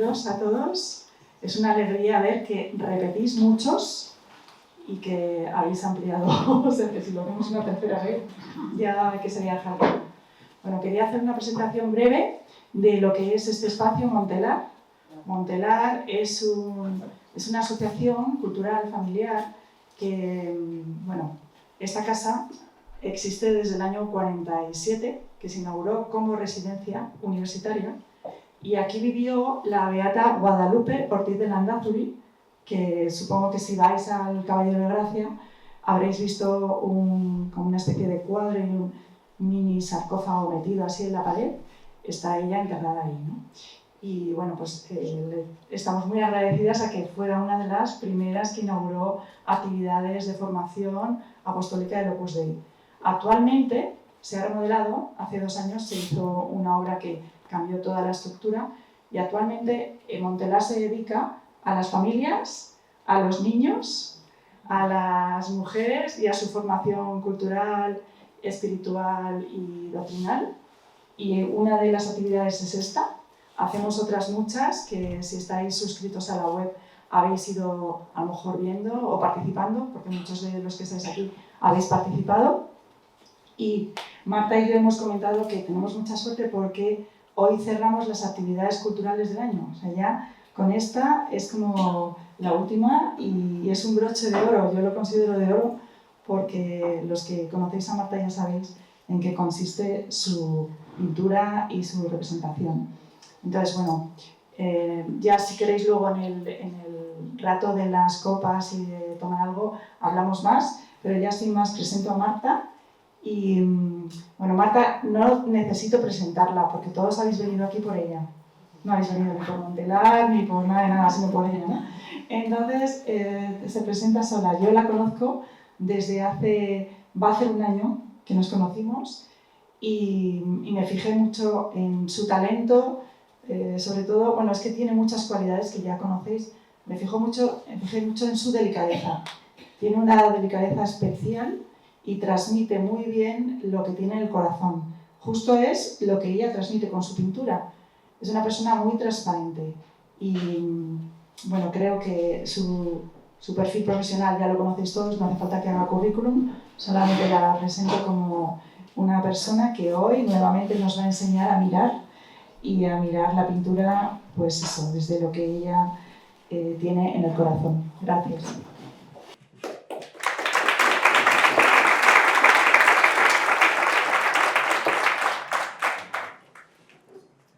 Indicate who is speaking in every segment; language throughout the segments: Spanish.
Speaker 1: bienvenidos a todos. Es una alegría ver que repetís muchos y que habéis ampliado, o sea, que si lo vemos una tercera vez, ya que sería Javier. Bueno, quería hacer una presentación breve de lo que es este espacio Montelar. Montelar es una asociación cultural familiar que, bueno, esta casa existe desde el año 47, que se inauguró como residencia universitaria, y aquí vivió la beata Guadalupe Ortiz de Landázuri, que supongo que si vais al Caballero de Gracia habréis visto como una especie de cuadro y un mini sarcófago metido así en la pared. Está ella enterrada ahí, ¿no? Y bueno, pues estamos muy agradecidas a que fuera una de las primeras que inauguró actividades de formación apostólica del Opus Dei. Actualmente se ha remodelado, hace 2 años se hizo una obra que cambió toda la estructura y actualmente Montelar se dedica a las familias, a los niños, a las mujeres y a su formación cultural, espiritual y doctrinal. Y una de las actividades es esta. Hacemos otras muchas que si estáis suscritos a la web habéis ido a lo mejor viendo o participando, porque muchos de los que estáis aquí habéis participado. Y Marta y yo hemos comentado que tenemos mucha suerte porque hoy cerramos las actividades culturales del año. O sea, ya con esta es como la última y es un broche de oro. Yo lo considero de oro porque los que conocéis a Marta ya sabéis en qué consiste su pintura y su representación. Entonces, bueno, ya si queréis luego en el rato de las copas y de tomar algo hablamos más, pero ya sin más presento a Marta. Y bueno, Marta, no necesito presentarla porque todos habéis venido aquí por ella. No habéis venido ni por Montelar ni por nada, sino por ella, ¿no? Entonces, se presenta sola. Yo la conozco desde va a hacer 1 año que nos conocimos y me fijé mucho en su talento, sobre todo, bueno, es que tiene muchas cualidades que ya conocéis. Me fijé mucho en su delicadeza. Tiene una delicadeza especial y transmite muy bien lo que tiene en el corazón. Justo es lo que ella transmite con su pintura. Es una persona muy transparente y, bueno, creo que su perfil profesional ya lo conocéis todos, no hace falta que haga currículum, solamente la presento como una persona que hoy nuevamente nos va a enseñar a mirar y a mirar la pintura, pues eso, desde lo que ella tiene en el corazón. Gracias.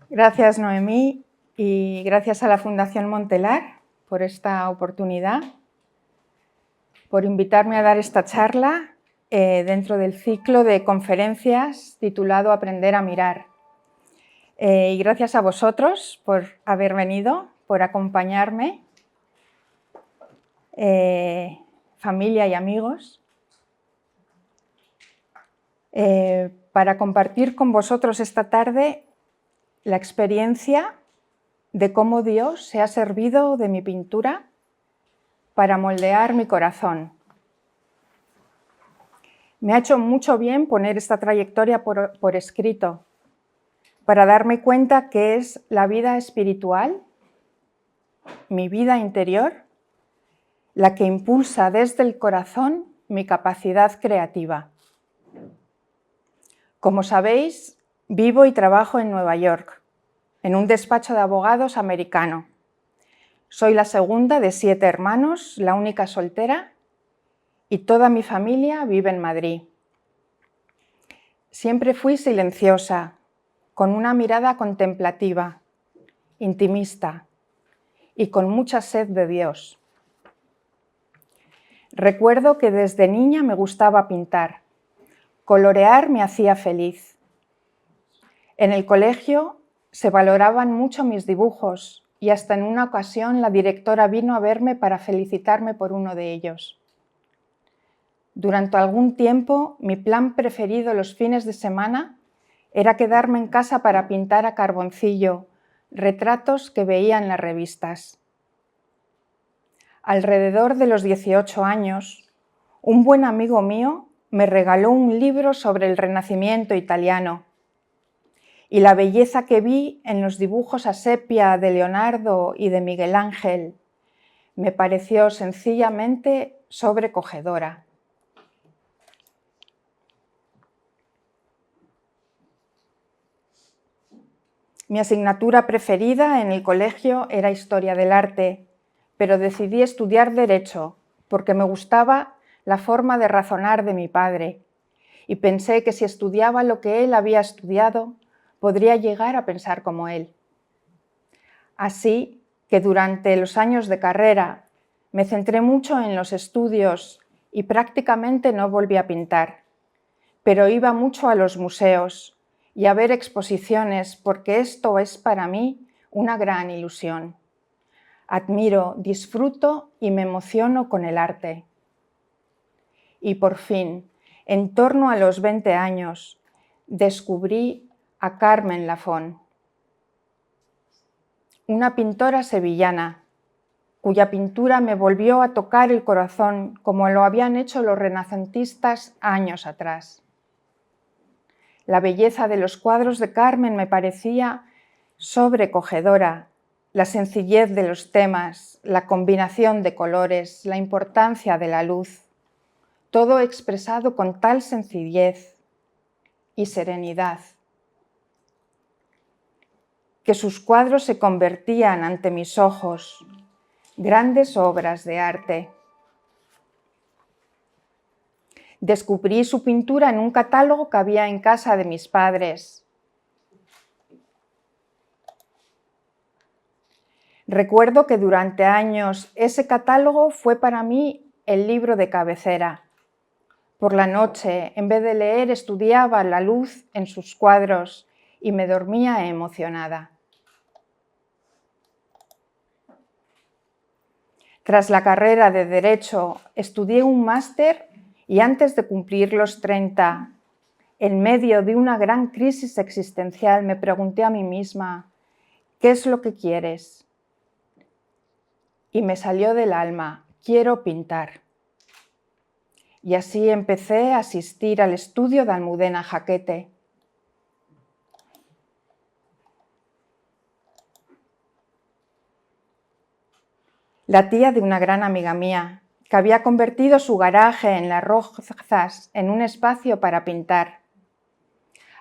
Speaker 2: Gracias, Noemí, y gracias a la Fundación Montelar por esta oportunidad, por invitarme a dar esta charla dentro del ciclo de conferencias titulado Aprender a mirar. Y gracias a vosotros por haber venido, por acompañarme, familia y amigos, para compartir con vosotros esta tarde la experiencia de cómo Dios se ha servido de mi pintura para moldear mi corazón. Me ha hecho mucho bien poner esta trayectoria por escrito, para darme cuenta que es la vida espiritual, mi vida interior, la que impulsa desde el corazón mi capacidad creativa. Como sabéis, vivo y trabajo en Nueva York, en un despacho de abogados americano. Soy la segunda de 7 hermanos, la única soltera, y toda mi familia vive en Madrid. Siempre fui silenciosa, con una mirada contemplativa, intimista y con mucha sed de Dios. Recuerdo que desde niña me gustaba pintar. Colorear me hacía feliz. En el colegio se valoraban mucho mis dibujos y hasta en una ocasión la directora vino a verme para felicitarme por uno de ellos. Durante algún tiempo, mi plan preferido los fines de semana era quedarme en casa para pintar a carboncillo retratos que veía en las revistas. Alrededor de los 18 años, un buen amigo mío me regaló un libro sobre el Renacimiento italiano y la belleza que vi en los dibujos a sepia de Leonardo y de Miguel Ángel me pareció sencillamente sobrecogedora. Mi asignatura preferida en el colegio era Historia del Arte, pero decidí estudiar Derecho porque me gustaba la forma de razonar de mi padre y pensé que si estudiaba lo que él había estudiado, podría llegar a pensar como él. Así que durante los años de carrera me centré mucho en los estudios y prácticamente no volví a pintar, pero iba mucho a los museos y a ver exposiciones porque esto es para mí una gran ilusión. Admiro, disfruto y me emociono con el arte. Y por fin, en torno a los 20 años, descubrí a Carmen Lafón, una pintora sevillana cuya pintura me volvió a tocar el corazón como lo habían hecho los renacentistas años atrás. La belleza de los cuadros de Carmen me parecía sobrecogedora, la sencillez de los temas, la combinación de colores, la importancia de la luz, todo expresado con tal sencillez y serenidad, que sus cuadros se convertían ante mis ojos grandes obras de arte. Descubrí su pintura en un catálogo que había en casa de mis padres. Recuerdo que durante años ese catálogo fue para mí el libro de cabecera. Por la noche, en vez de leer, estudiaba la luz en sus cuadros y me dormía emocionada. Tras la carrera de Derecho, estudié un máster y antes de cumplir los 30, en medio de una gran crisis existencial, me pregunté a mí misma, ¿qué es lo que quieres? Y me salió del alma, quiero pintar. Y así empecé a asistir al estudio de Almudena Jaquete. La tía de una gran amiga mía, que había convertido su garaje en Las Rozas en un espacio para pintar.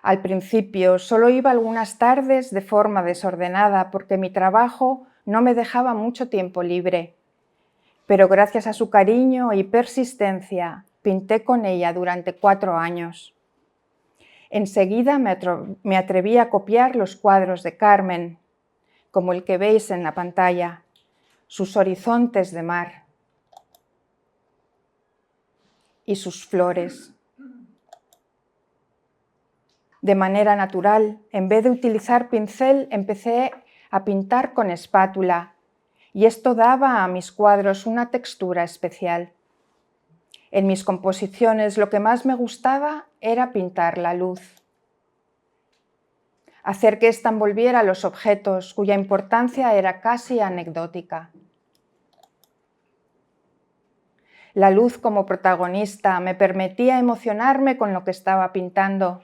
Speaker 2: Al principio solo iba algunas tardes de forma desordenada porque mi trabajo no me dejaba mucho tiempo libre. Pero gracias a su cariño y persistencia, pinté con ella durante 4 años. Enseguida me atreví a copiar los cuadros de Carmen, como el que veis en la pantalla, sus horizontes de mar y sus flores. De manera natural, en vez de utilizar pincel, empecé a pintar con espátula y esto daba a mis cuadros una textura especial. En mis composiciones lo que más me gustaba era pintar la luz. Hacer que ésta envolviera los objetos cuya importancia era casi anecdótica. La luz como protagonista me permitía emocionarme con lo que estaba pintando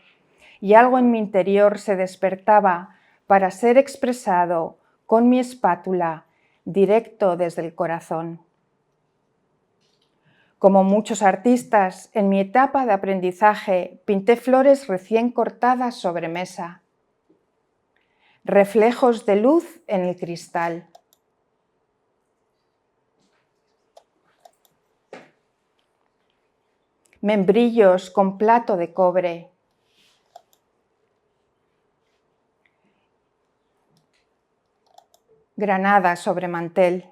Speaker 2: y algo en mi interior se despertaba para ser expresado con mi espátula directo desde el corazón. Como muchos artistas, en mi etapa de aprendizaje pinté flores recién cortadas sobre mesa, reflejos de luz en el cristal. Membrillos con plato de cobre. Granada sobre mantel.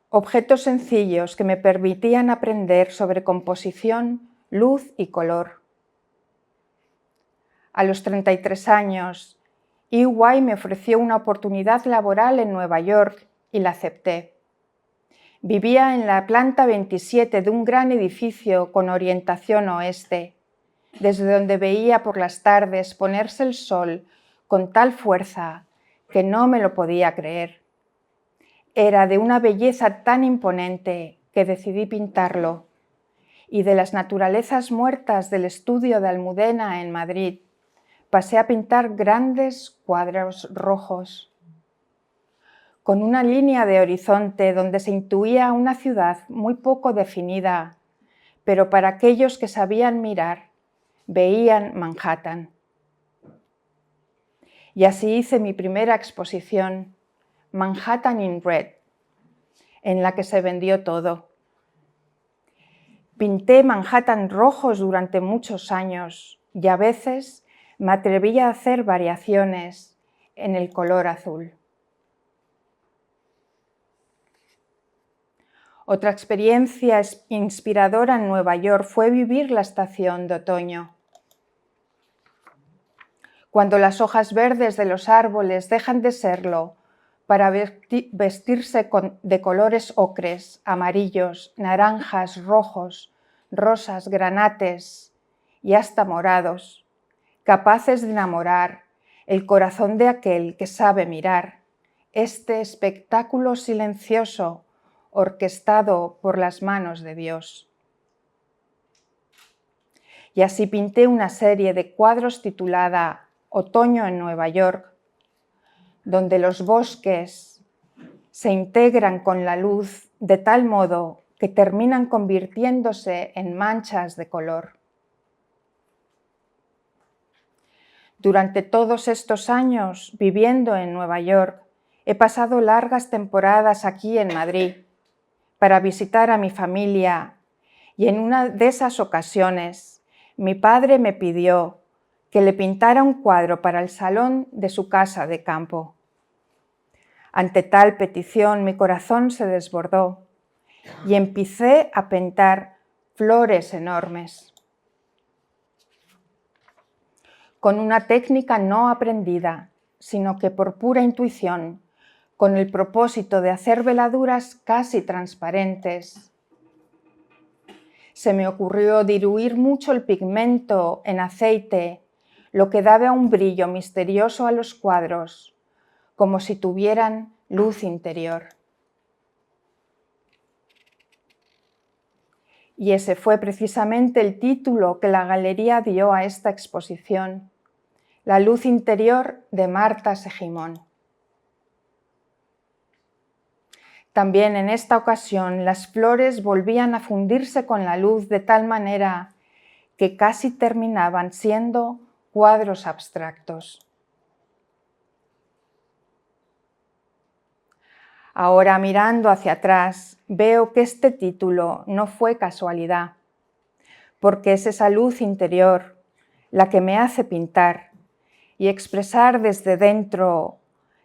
Speaker 2: Objetos sencillos que me permitían aprender sobre composición, luz y color. A los 33 años, EY me ofreció una oportunidad laboral en Nueva York y la acepté. Vivía en la planta 27 de un gran edificio con orientación oeste, desde donde veía por las tardes ponerse el sol con tal fuerza que no me lo podía creer. Era de una belleza tan imponente que decidí pintarlo y de las naturalezas muertas del estudio de Almudena en Madrid, pasé a pintar grandes cuadros rojos, con una línea de horizonte donde se intuía una ciudad muy poco definida, pero para aquellos que sabían mirar, veían Manhattan. Y así hice mi primera exposición, Manhattan in Red, en la que se vendió todo. Pinté Manhattan rojos durante muchos años y a veces me atreví a hacer variaciones en el color azul. Otra experiencia inspiradora en Nueva York fue vivir la estación de otoño. Cuando las hojas verdes de los árboles dejan de serlo para vestirse de colores ocres, amarillos, naranjas, rojos, rosas, granates y hasta morados, capaces de enamorar el corazón de aquel que sabe mirar, este espectáculo silencioso orquestado por las manos de Dios. Y así pinté una serie de cuadros titulada Otoño en Nueva York, donde los bosques se integran con la luz de tal modo que terminan convirtiéndose en manchas de color. Durante todos estos años viviendo en Nueva York, he pasado largas temporadas aquí en Madrid para visitar a mi familia y en una de esas ocasiones mi padre me pidió que le pintara un cuadro para el salón de su casa de campo. Ante tal petición mi corazón se desbordó y empecé a pintar flores enormes. Con una técnica no aprendida, sino que por pura intuición, con el propósito de hacer veladuras casi transparentes. Se me ocurrió diluir mucho el pigmento en aceite, lo que daba un brillo misterioso a los cuadros, como si tuvieran luz interior. Y ese fue precisamente el título que la galería dio a esta exposición, La luz interior de Marta Segimon. También en esta ocasión las flores volvían a fundirse con la luz de tal manera que casi terminaban siendo cuadros abstractos. Ahora mirando hacia atrás veo que este título no fue casualidad, porque es esa luz interior la que me hace pintar y expresar desde dentro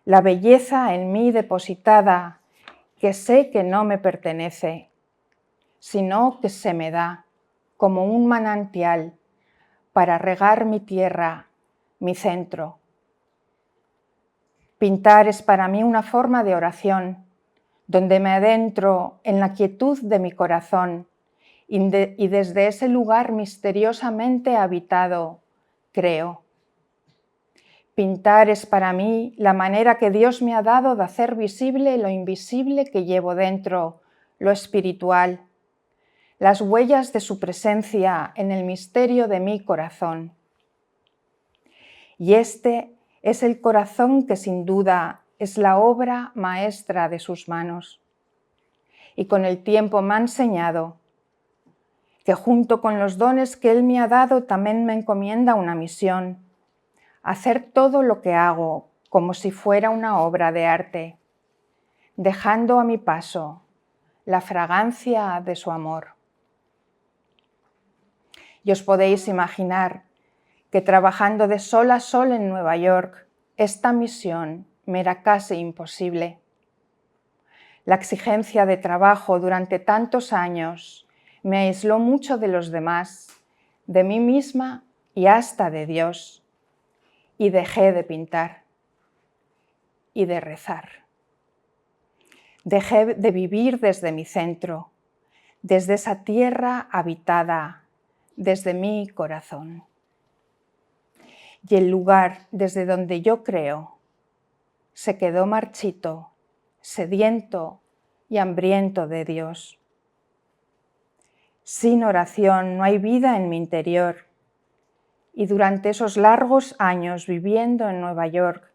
Speaker 2: la belleza en mí depositada que sé que no me pertenece, sino que se me da como un manantial para regar mi tierra, mi centro. Pintar es para mí una forma de oración, donde me adentro en la quietud de mi corazón y desde ese lugar misteriosamente habitado, creo. Pintar es para mí la manera que Dios me ha dado de hacer visible lo invisible que llevo dentro, lo espiritual, las huellas de su presencia en el misterio de mi corazón. Y este es el corazón que sin duda es la obra maestra de sus manos. Y con el tiempo me ha enseñado que junto con los dones que Él me ha dado también me encomienda una misión, hacer todo lo que hago como si fuera una obra de arte, dejando a mi paso la fragancia de su amor. Y os podéis imaginar que trabajando de sol a sol en Nueva York, esta misión me era casi imposible. La exigencia de trabajo durante tantos años me aisló mucho de los demás, de mí misma y hasta de Dios. Y dejé de pintar y de rezar. Dejé de vivir desde mi centro, desde esa tierra habitada, desde mi corazón. Y el lugar desde donde yo creo se quedó marchito, sediento y hambriento de Dios. Sin oración no hay vida en mi interior. Y durante esos largos años viviendo en Nueva York,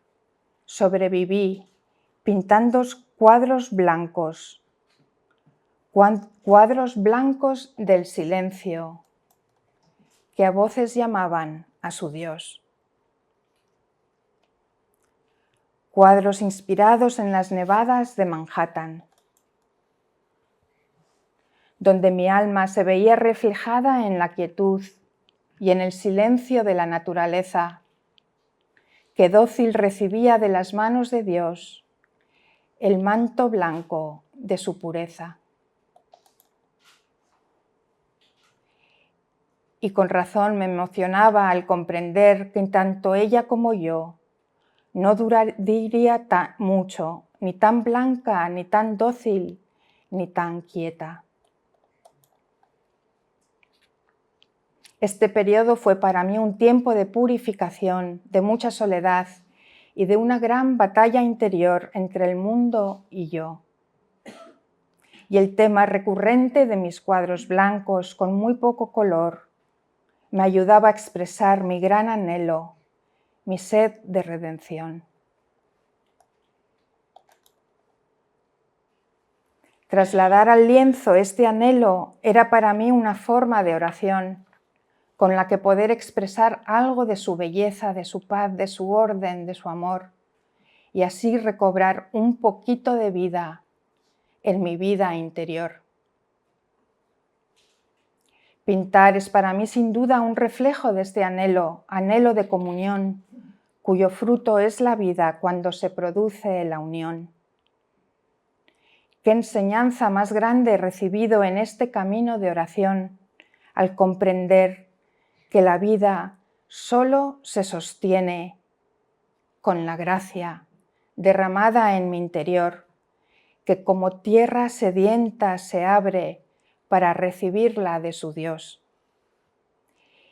Speaker 2: sobreviví pintando cuadros blancos del silencio, que a voces llamaban a su Dios. Cuadros inspirados en las nevadas de Manhattan, donde mi alma se veía reflejada en la quietud y en el silencio de la naturaleza, que dócil recibía de las manos de Dios el manto blanco de su pureza. Y con razón me emocionaba al comprender que tanto ella como yo no duraría mucho, ni tan blanca, ni tan dócil, ni tan quieta. Este periodo fue para mí un tiempo de purificación, de mucha soledad y de una gran batalla interior entre el mundo y yo. Y el tema recurrente de mis cuadros blancos con muy poco color me ayudaba a expresar mi gran anhelo, mi sed de redención. Trasladar al lienzo este anhelo era para mí una forma de oración, con la que poder expresar algo de su belleza, de su paz, de su orden, de su amor, y así recobrar un poquito de vida en mi vida interior. Pintar es para mí sin duda un reflejo de este anhelo de comunión, cuyo fruto es la vida cuando se produce la unión. Qué enseñanza más grande he recibido en este camino de oración al comprender que la vida solo se sostiene con la gracia derramada en mi interior, que como tierra sedienta se abre para recibirla de su Dios.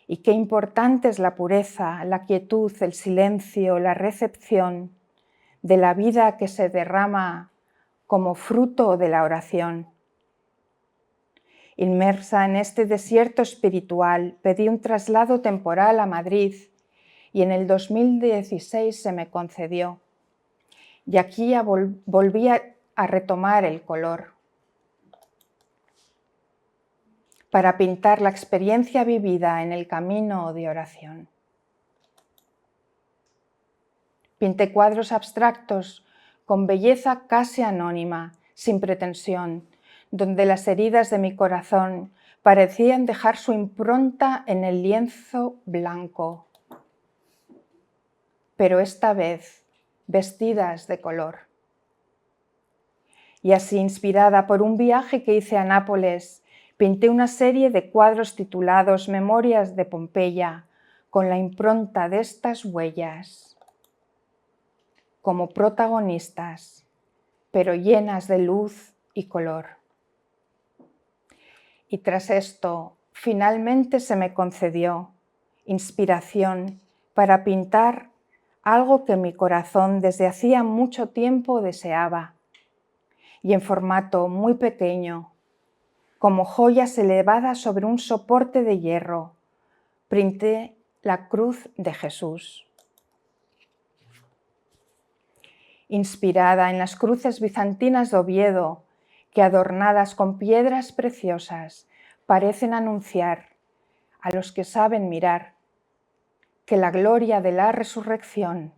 Speaker 2: Y qué importante es la pureza, la quietud, el silencio, la recepción de la vida que se derrama como fruto de la oración. Inmersa en este desierto espiritual, pedí un traslado temporal a Madrid y en el 2016 se me concedió. Y aquí volví a retomar el color para pintar la experiencia vivida en el camino de oración. Pinté cuadros abstractos con belleza casi anónima, sin pretensión, donde las heridas de mi corazón parecían dejar su impronta en el lienzo blanco, pero esta vez vestidas de color. Y así, inspirada por un viaje que hice a Nápoles, pinté una serie de cuadros titulados Memorias de Pompeya, con la impronta de estas huellas, como protagonistas, pero llenas de luz y color. Y tras esto, finalmente se me concedió inspiración para pintar algo que mi corazón desde hacía mucho tiempo deseaba, y en formato muy pequeño, como joyas elevadas sobre un soporte de hierro, pinté la cruz de Jesús. Inspirada en las cruces bizantinas de Oviedo, que adornadas con piedras preciosas parecen anunciar a los que saben mirar que la gloria de la resurrección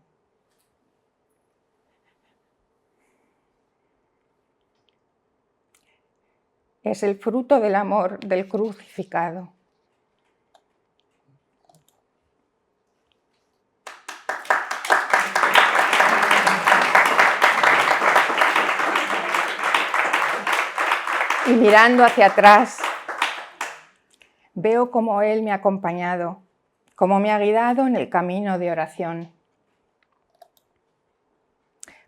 Speaker 2: es el fruto del amor del crucificado. Y mirando hacia atrás, veo cómo Él me ha acompañado, cómo me ha guiado en el camino de oración,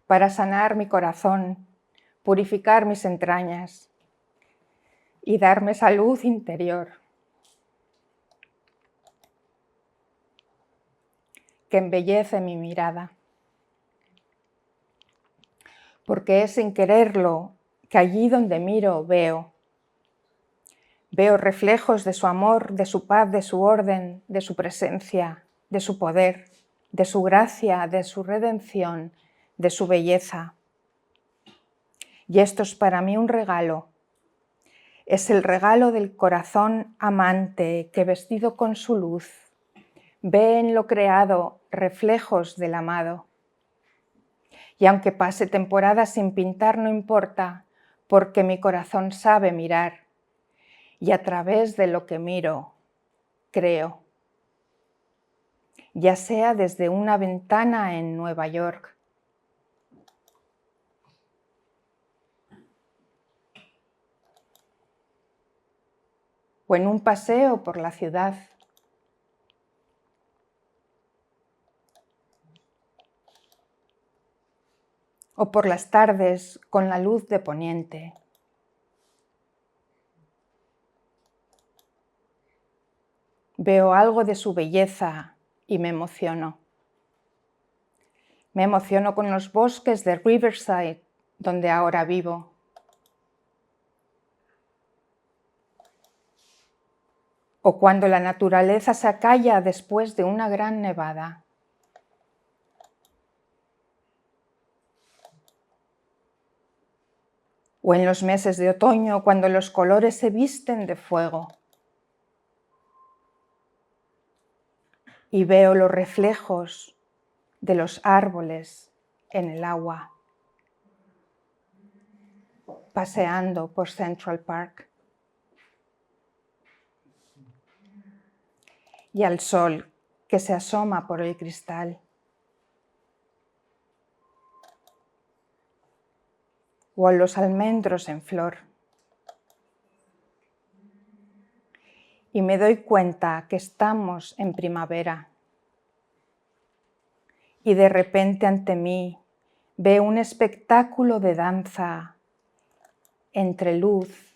Speaker 2: para sanar mi corazón, purificar mis entrañas y darme salud interior, que embellece mi mirada. Porque es sin quererlo que allí donde miro veo. Veo reflejos de su amor, de su paz, de su orden, de su presencia, de su poder, de su gracia, de su redención, de su belleza. Y esto es para mí un regalo. Es el regalo del corazón amante que, vestido con su luz, ve en lo creado reflejos del amado. Y aunque pase temporadas sin pintar, no importa, porque mi corazón sabe mirar. Y a través de lo que miro, creo. Ya sea desde una ventana en Nueva York, o en un paseo por la ciudad, o por las tardes con la luz de poniente. Veo algo de su belleza y me emociono. Me emociono con los bosques de Riverside, donde ahora vivo. O cuando la naturaleza se acalla después de una gran nevada. O en los meses de otoño, cuando los colores se visten de fuego. Y veo los reflejos de los árboles en el agua, paseando por Central Park. Y al sol que se asoma por el cristal. O a los almendros en flor. Y me doy cuenta que estamos en primavera. Y de repente ante mí veo un espectáculo de danza entre luz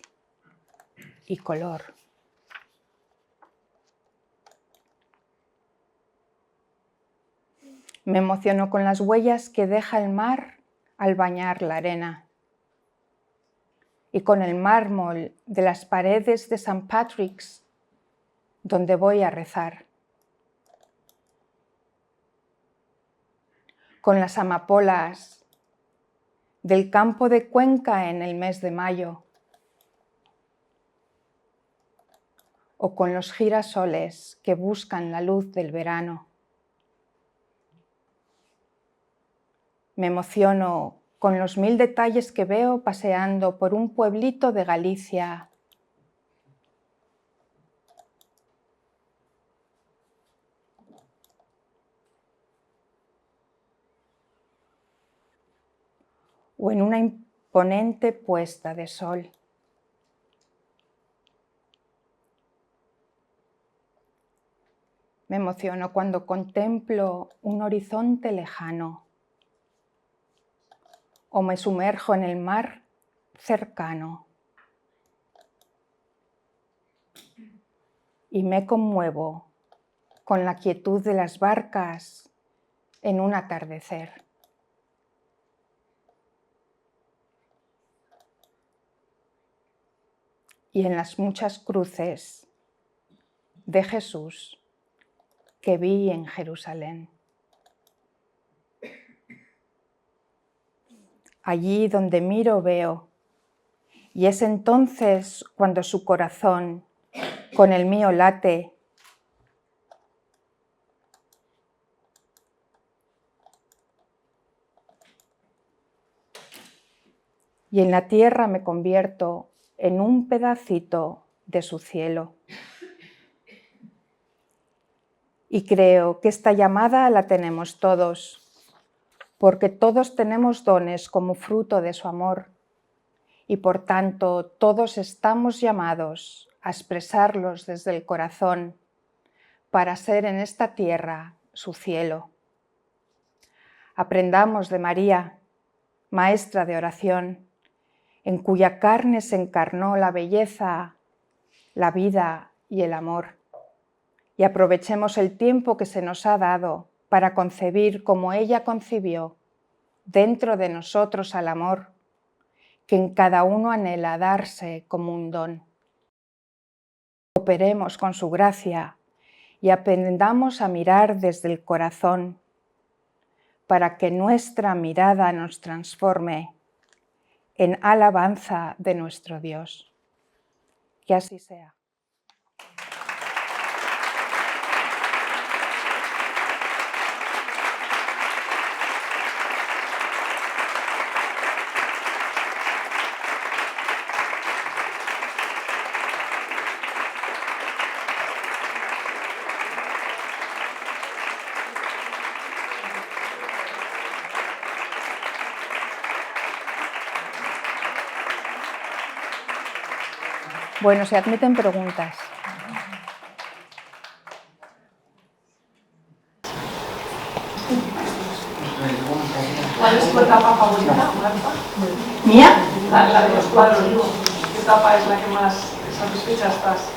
Speaker 2: y color. Me emociono con las huellas que deja el mar al bañar la arena y con el mármol de las paredes de St. Patrick's, donde voy a rezar. Con las amapolas del campo de Cuenca en el mes de mayo, o con los girasoles que buscan la luz del verano. Me emociono con los 1000 detalles que veo paseando por un pueblito de Galicia. O en una imponente puesta de sol. Me emociono cuando contemplo un horizonte lejano o me sumerjo en el mar cercano y me conmuevo con la quietud de las barcas en un atardecer. Y en las muchas cruces de Jesús que vi en Jerusalén. Allí donde miro veo, y es entonces cuando su corazón con el mío late, y en la tierra me convierto en un pedacito de su cielo. Y creo que esta llamada la tenemos todos, porque todos tenemos dones como fruto de su amor, y por tanto todos estamos llamados a expresarlos desde el corazón para ser en esta tierra su cielo. Aprendamos de María, maestra de oración, en cuya carne se encarnó la belleza, la vida y el amor. Y aprovechemos el tiempo que se nos ha dado para concebir como ella concibió, dentro de nosotros al amor, que en cada uno anhela darse como un don. cooperemos con su gracia y aprendamos a mirar desde el corazón para que nuestra mirada nos transforme en alabanza de nuestro Dios. Que así sea. Bueno, se admiten preguntas.
Speaker 1: ¿Cuál es tu etapa favorita, Marta?
Speaker 2: ¿Mía?
Speaker 1: La de los cuadros, digo. ¿Qué etapa es la que más satisfecha estás?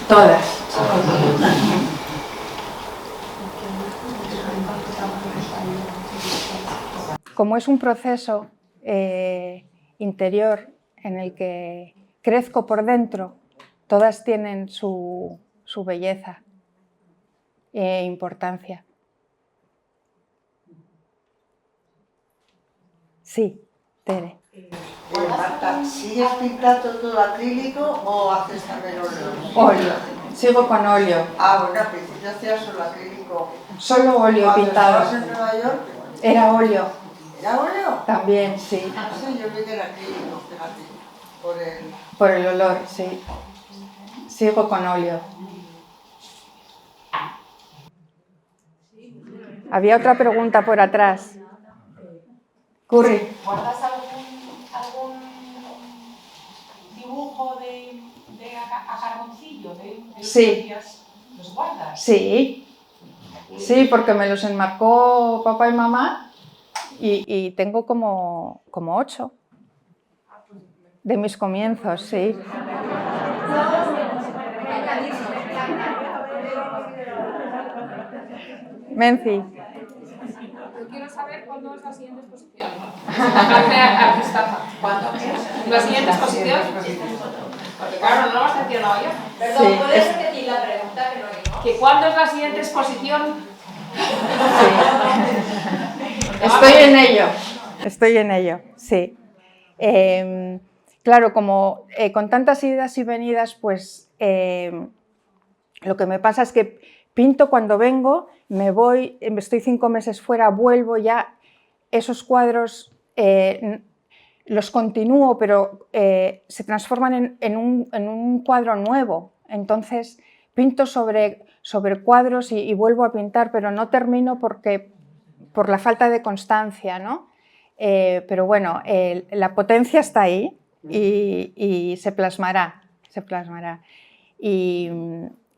Speaker 2: Todas. Como es un proceso interior en el que crezco por dentro, todas tienen su belleza e importancia. Sí, Tere.
Speaker 3: Marta, ¿sigues pintando todo acrílico o haces también óleo?
Speaker 2: Óleo. Sigo con óleo.
Speaker 3: Bueno, al principio hacías solo acrílico.
Speaker 2: Solo óleo pintado.
Speaker 3: ¿Cuando estabas en Nueva York?
Speaker 2: Era óleo.
Speaker 3: ¿Era óleo?
Speaker 2: También, sí.
Speaker 3: Sí, yo vi que era acrílico, fíjate,
Speaker 2: Por el olor, sí. Sigo con óleo. Había otra pregunta por atrás. Curry.
Speaker 4: ¿Guardas algún dibujo a carboncillo de
Speaker 2: Sí.
Speaker 4: días? ¿Los guardas?
Speaker 2: Sí. Sí, porque me los enmarcó papá y mamá y tengo como 8 de mis comienzos, sí. Menci.
Speaker 5: Yo quiero saber cuándo es la siguiente exposición. Artista. ¿Cuándo? ¿La siguiente exposición? Porque claro, no lo has mencionado yo.
Speaker 6: Perdón,
Speaker 2: Sí,
Speaker 6: ¿puedes repetir la pregunta que no oímos?
Speaker 5: ¿Que cuándo es la siguiente exposición?
Speaker 2: Estoy en ello, sí. Claro, como con tantas idas y venidas, pues lo que me pasa es que pinto cuando vengo, me voy, estoy 5 meses fuera, vuelvo ya, esos cuadros los continúo, pero se transforman en un cuadro nuevo. Entonces pinto sobre cuadros y vuelvo a pintar, pero no termino por la falta de constancia, ¿no? Pero bueno, la potencia está ahí y se plasmará.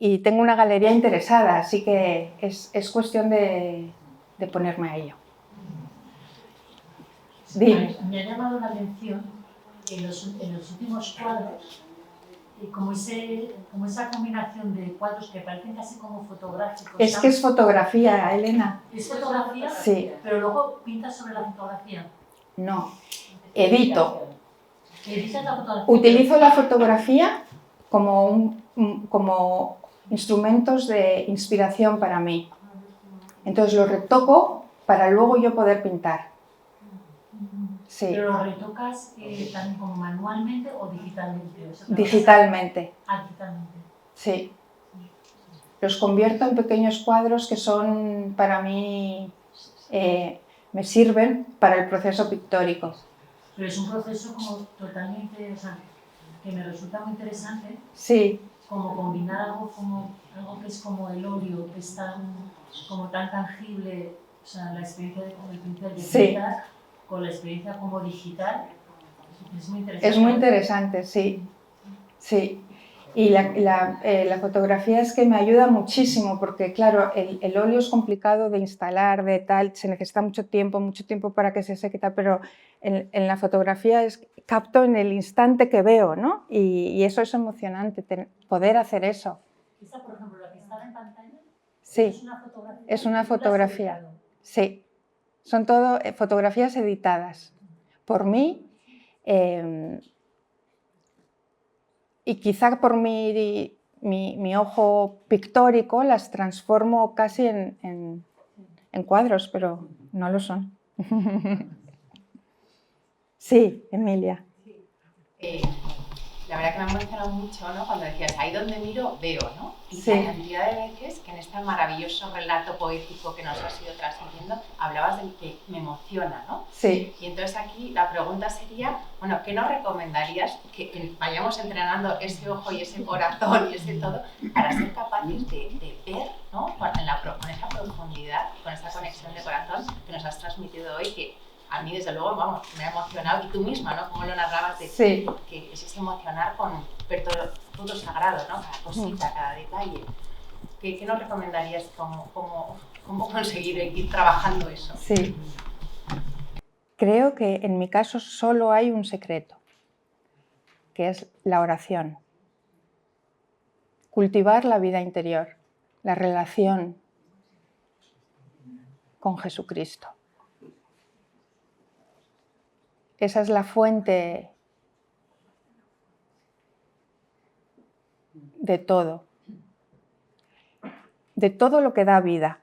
Speaker 2: Y tengo una galería interesada, así que es cuestión de ponerme a ello. Dime.
Speaker 7: Me ha llamado la atención en los últimos cuadros, como esa combinación de cuadros que parecen casi como fotográficos.
Speaker 2: Es que es fotografía, Elena.
Speaker 7: ¿Es fotografía?
Speaker 2: Sí.
Speaker 7: Pero luego pintas sobre la fotografía.
Speaker 2: No, edito.
Speaker 7: ¿Editas la fotografía?
Speaker 2: Utilizo la fotografía como instrumentos de inspiración para mí. Entonces lo retoco para luego yo poder pintar. Sí.
Speaker 7: ¿Pero lo retocas también como manualmente o digitalmente?
Speaker 2: Digitalmente.
Speaker 7: Digitalmente.
Speaker 2: Sí. Los convierto en pequeños cuadros que son para mí, me sirven para el proceso pictórico.
Speaker 7: Pero es un proceso como totalmente, o sea, que me resulta muy interesante.
Speaker 2: Sí.
Speaker 7: Como combinar algo que es como el óleo, que es como tan tangible, o sea, la experiencia del pincel de pintar, con la experiencia como digital, es muy interesante.
Speaker 2: Es muy interesante, sí. Sí. Y la fotografía es que me ayuda muchísimo porque, claro, el óleo es complicado de instalar, de tal, se necesita mucho tiempo para que se seque, tal, pero en la fotografía capto en el instante que veo, ¿no? Y eso es emocionante, poder hacer eso.
Speaker 7: ¿Esta, por ejemplo, la que está en pantalla?
Speaker 2: Sí,
Speaker 7: ¿Es una fotografía?
Speaker 2: es una fotografía. Sí, son todo fotografías editadas por mí. y quizá por mi ojo pictórico las transformo casi en cuadros, pero no lo son. Sí, Emilia.
Speaker 8: La verdad que me ha emocionado mucho, ¿no? Cuando decías, ahí donde miro, veo, ¿no? Y
Speaker 2: Sí.
Speaker 8: la cantidad de veces que en este maravilloso relato poético que nos has ido transmitiendo, hablabas del que me emociona, ¿no?
Speaker 2: Sí.
Speaker 8: Y entonces aquí la pregunta sería, bueno, ¿qué nos recomendarías que vayamos entrenando ese ojo y ese corazón y ese todo para ser capaces de ver, ¿no? Con esa profundidad, con esa conexión de corazón que nos has transmitido hoy, que a mí desde luego, vamos, me ha emocionado, y tú misma, ¿no? Como lo narrabas de
Speaker 2: Sí.
Speaker 8: que es ese emocionar con ver todo sagrado, ¿no? Cada cosita, cada detalle. ¿Qué nos recomendarías cómo conseguir ir trabajando eso?
Speaker 2: Sí. Creo que en mi caso solo hay un secreto, que es la oración. Cultivar la vida interior, la relación con Jesucristo. Esa es la fuente de todo lo que da vida.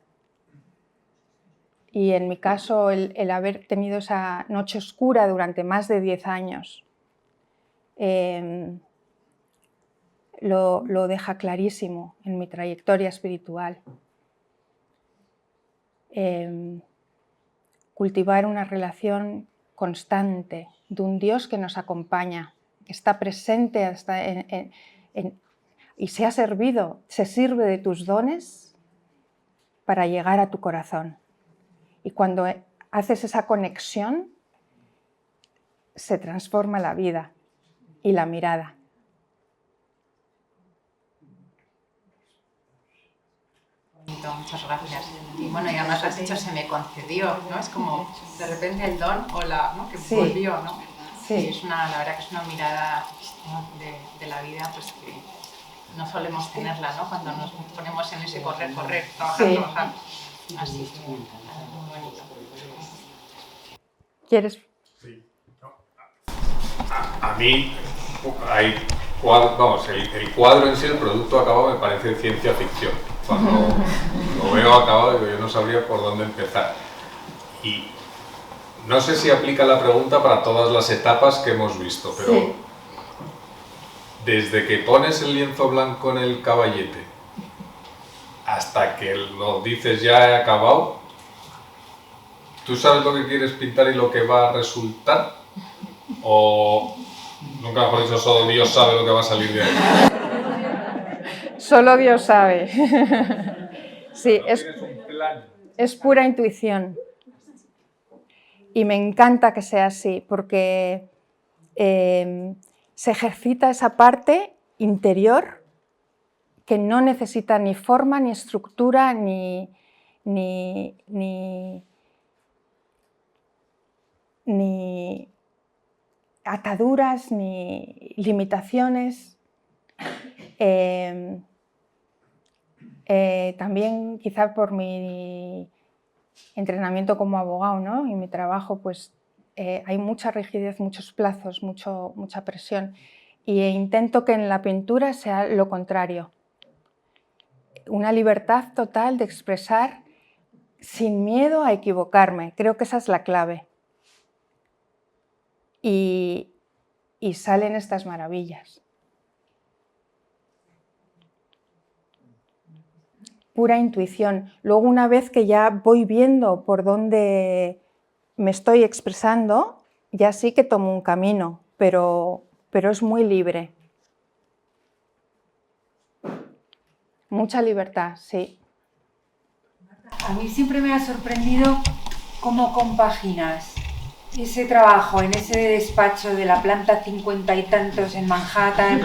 Speaker 2: Y en mi caso, el haber tenido esa noche oscura durante más de 10 años lo deja clarísimo en mi trayectoria espiritual. Cultivar una relación constante de un Dios que nos acompaña, que está presente hasta y se sirve de tus dones para llegar a tu corazón. Y cuando haces esa conexión, se transforma la vida y la mirada.
Speaker 8: Muchas gracias. Y bueno, y además lo has dicho, se me concedió, ¿no? Es como de repente el don o ¿no? Que
Speaker 2: Sí.
Speaker 8: volvió, ¿no?
Speaker 2: Sí.
Speaker 8: Y es la verdad que es una mirada, ¿no? de la vida, pues que no solemos tenerla, ¿no? Cuando nos ponemos en ese correr, trabajar,
Speaker 2: Sí.
Speaker 8: trabajar. Así que muy bonito.
Speaker 2: ¿Quieres?
Speaker 9: Sí. A mí hay cuadros, el cuadro en sí, el producto acabado, me parece ciencia ficción. Cuando lo veo acabado, yo no sabría por dónde empezar. Y no sé si aplica la pregunta para todas las etapas que hemos visto, pero
Speaker 2: Sí.
Speaker 9: desde que pones el lienzo blanco en el caballete hasta que lo dices ya he acabado, ¿tú sabes lo que quieres pintar y lo que va a resultar? ¿O, nunca mejor dicho, solo Dios sabe lo que va a salir de ahí?
Speaker 2: Solo Dios sabe. Sí,
Speaker 9: ¿No tienes un plan?
Speaker 2: es pura intuición. Y me encanta que sea así, porque se ejercita esa parte interior que no necesita ni forma, ni estructura, ni ataduras, ni limitaciones. También quizá por mi entrenamiento como abogado, ¿no? Y mi trabajo, pues hay mucha rigidez, muchos plazos, mucha presión, y intento que en la pintura sea lo contrario, una libertad total de expresar sin miedo a equivocarme. Creo que esa es la clave, y salen estas maravillas. Pura intuición. Luego, una vez que ya voy viendo por dónde me estoy expresando, ya sí que tomo un camino, pero es muy libre. Mucha libertad, sí.
Speaker 10: A mí siempre me ha sorprendido cómo compaginas ese trabajo en ese despacho de la planta 50 y tantos en Manhattan,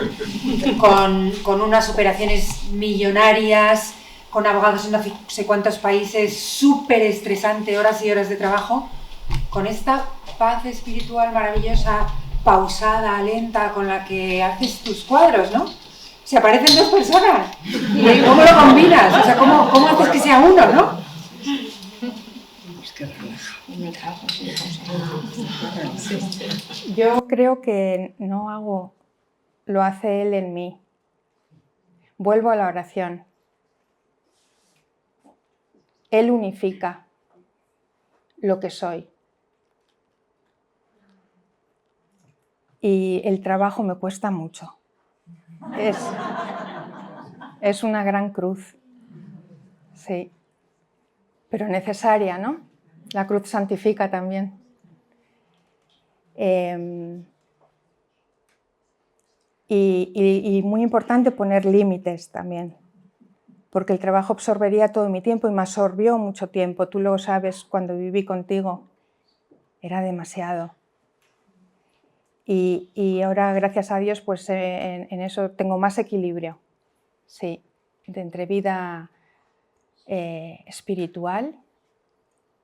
Speaker 10: con unas operaciones millonarias, con abogados en no sé cuántos países, súper estresante, horas y horas de trabajo, con esta paz espiritual maravillosa, pausada, lenta, con la que haces tus cuadros, ¿no? Se aparecen dos personas. ¿Y cómo lo combinas? O sea, ¿cómo haces que sea uno, no?
Speaker 2: Yo creo que no hago lo hace Él en mí. Vuelvo a la oración. Él unifica lo que soy. Y el trabajo me cuesta mucho. Es una gran cruz. Sí. Pero necesaria, ¿no? La cruz santifica también. Y muy importante poner límites también, porque el trabajo absorbería todo mi tiempo y me absorbió mucho tiempo. Tú lo sabes, cuando viví contigo era demasiado. Y ahora, gracias a Dios, pues en eso tengo más equilibrio, sí, entre vida espiritual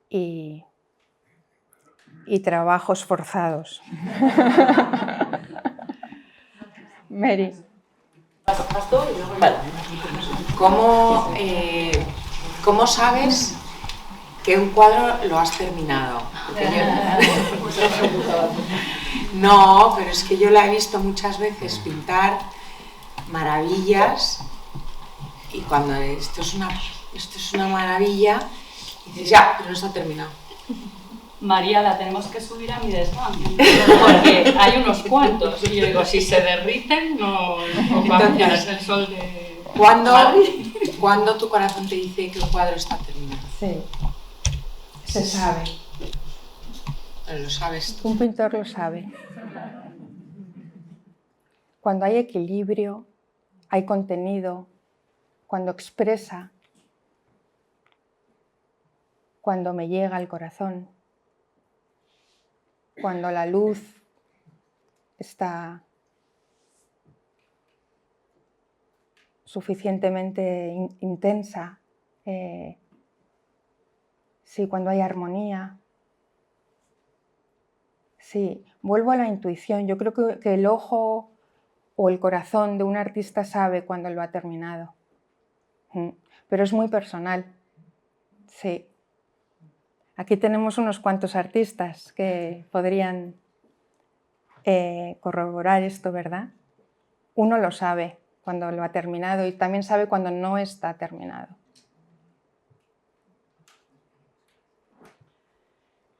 Speaker 2: y trabajos forzados. Mary.
Speaker 8: Vale. ¿Cómo sabes que un cuadro lo has terminado? No, pero es que yo la he visto muchas veces pintar maravillas y cuando esto es una maravilla, dices ya, pero no está terminado.
Speaker 11: María, la tenemos que subir a mi desván, porque hay unos cuantos, y yo digo, si se derriten, no va a quedar el sol de...
Speaker 8: ¿Cuándo tu corazón te dice que un cuadro está terminado?
Speaker 2: Sí, se sabe.
Speaker 8: Lo sabes tú.
Speaker 2: Un pintor lo sabe. Cuando hay equilibrio, hay contenido, cuando expresa, cuando me llega al corazón, cuando la luz está suficientemente intensa, sí, cuando hay armonía. Sí, vuelvo a la intuición. Yo creo que el ojo o el corazón de un artista sabe cuando lo ha terminado. Pero es muy personal. Sí. Aquí tenemos unos cuantos artistas que podrían corroborar esto, ¿verdad? Uno lo sabe cuando lo ha terminado y también sabe cuando no está terminado.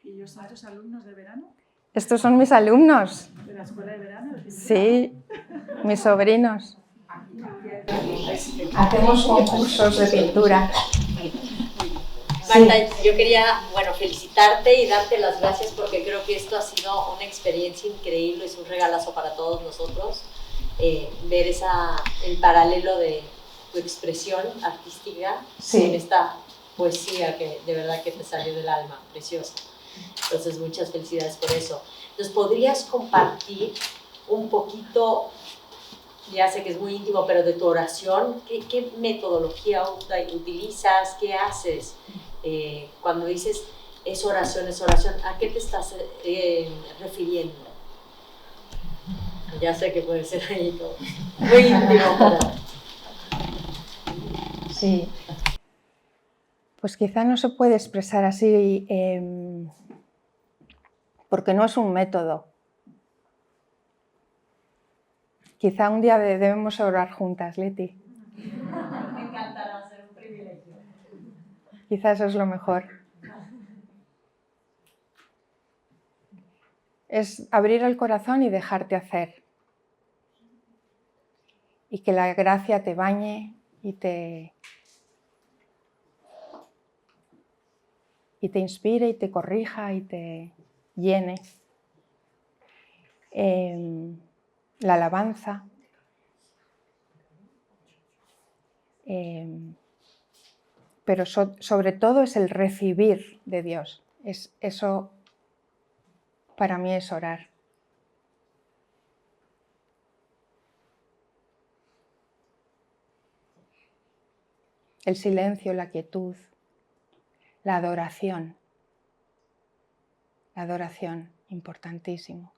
Speaker 1: ¿Y ellos son tus alumnos de verano?
Speaker 2: Estos son mis alumnos.
Speaker 1: ¿De la escuela de verano?
Speaker 2: Sí, mis sobrinos. Hacemos concursos de pintura.
Speaker 12: Marta, yo quería, felicitarte y darte las gracias porque creo que esto ha sido una experiencia increíble, es un regalazo para todos nosotros, ver el paralelo de tu expresión artística en esta poesía que de verdad que te salió del alma, preciosa. Entonces, muchas felicidades por eso. Entonces, ¿podrías compartir un poquito, ya sé que es muy íntimo, pero de tu oración? ¿Qué metodología utilizas? ¿Qué haces? Cuando dices es oración, ¿a qué te estás refiriendo? Ya sé que puede ser ahí todo muy íntimo, pero...
Speaker 2: Sí. Pues quizá no se puede expresar así porque no es un método. Quizá un día debemos orar juntas, Leti.
Speaker 12: Me encantará, ser un privilegio.
Speaker 2: Quizá eso es lo mejor. Es abrir el corazón y dejarte hacer. Y que la gracia te bañe y te inspire y te corrija y te llene. La alabanza. Pero sobre todo es el recibir de Dios. Eso para mí es orar. El silencio, la quietud, la adoración. La adoración, importantísimo.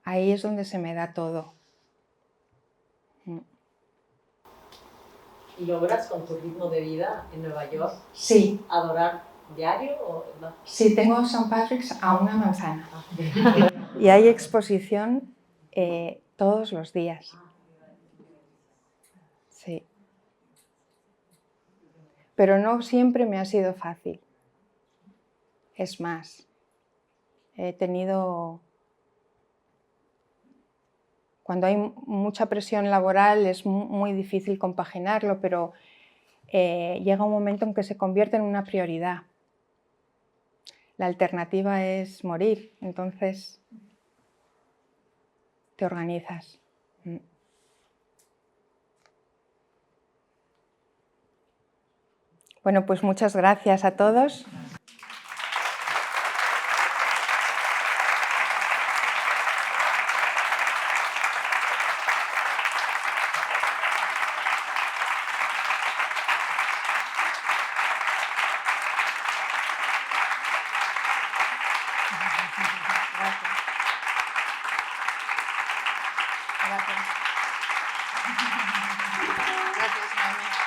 Speaker 2: Ahí es donde se me da todo.
Speaker 12: ¿Y logras con tu ritmo de vida en Nueva York
Speaker 2: Sí.
Speaker 12: adorar diario o no?
Speaker 2: Sí, tengo St. Patrick's a una manzana. Y hay exposición todos los días. Sí. Pero no siempre me ha sido fácil. Es más, he tenido... Cuando hay mucha presión laboral es muy difícil compaginarlo, pero llega un momento en que se convierte en una prioridad. La alternativa es morir, entonces te organizas. Bueno, pues muchas gracias a todos. Gracias, Noemí.